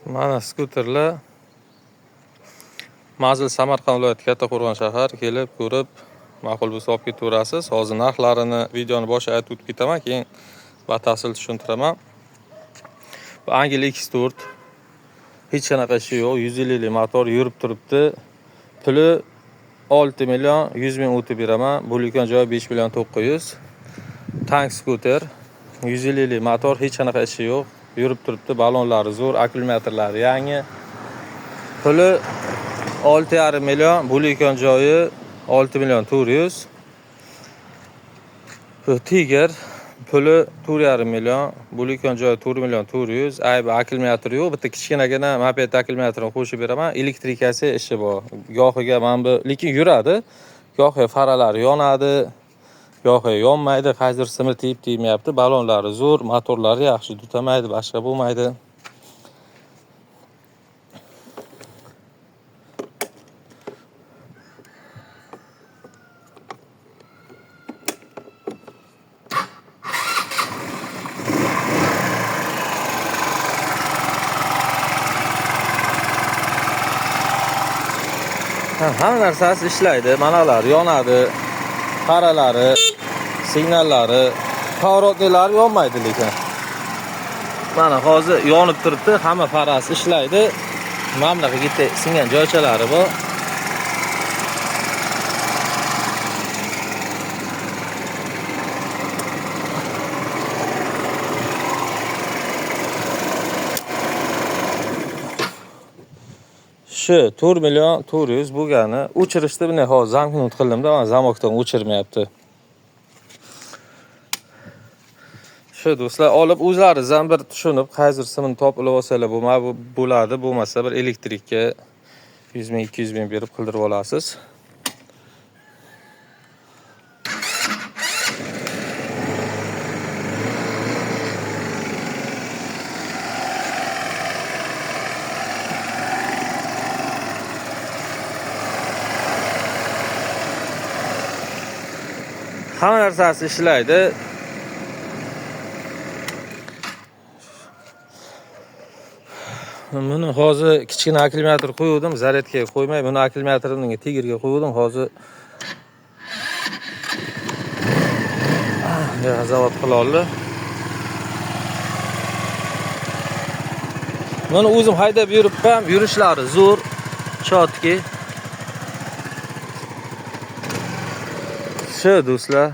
Mana skuterlar Mazil Samarqand viloyati Kattaqo'rg'on shahar kelib ko'rib ma'qul bo'lsa olib ketaverasiz. Hozir narxlarini videoni boshida aytib o'tib ketaman, keyin batafsil tushuntiraman. Bu Angel X4 hech qanaqa ishi yo'q, 150 lik motor yurib turibdi. Puli 6 million 100 ming o'tib beraman. Bo'layotgan joyi 5 million 900. Tank skuter 150 lik motor, hech qanaqa ishi yo'q. Yurib turibdi, balonlari zo'r, akkumulyatorlari yangi. Puli 6,5 million, bo'layotgan joyi 6 million 400. Bu Tiger puli 4,5 million, bo'layotgan joyi 4 million 400. Aybi akkumulyatori yo'q, bitta kichkinagina moped akkumulyatorni qo'shib beraman. Elektrikasi ishi bor. Gohiga mana bu, lekin yuradi. Gohiga faralari yonadi, gohiga yonmaydi, qaysidir simir tegmayapti. Balonlari zo'r, motorlari yaxshi, dutamaydi, boshqa bo'lmaydi. Hamma narsasi ishlaydi, manalar yonadi, faralari, signallari, pоворотниklari yonmaydi lekin. Mana hozir yonib turibdi, hamma farasi ishlaydi. Mana bunaqa bitta singan joychalari bor. Shu 4 million 400 bo'lgani, o'chirishdi buni hozir zamknut qildimda, mana zamokdan o'chirmayapti. Shu do'stlar, olib o'zlaringizdan bir tushunib, qaysidir simni topib olsalar bo'ladi, bo'lmasa bir elektrikka 100 ming 200 ming berib qildirib olasiz. Hamma narsasi ishlaydi. Buni hozir kichkina akkumulyator qo'ydim, zaryadkaga qo'ymay, buni akkumulyatorining Tigerga qo'ydim. Hozir zavod qila oldi. Buni o'zim haydab yuribman, yurishlari zo'r, chotki. Shu do'stlar.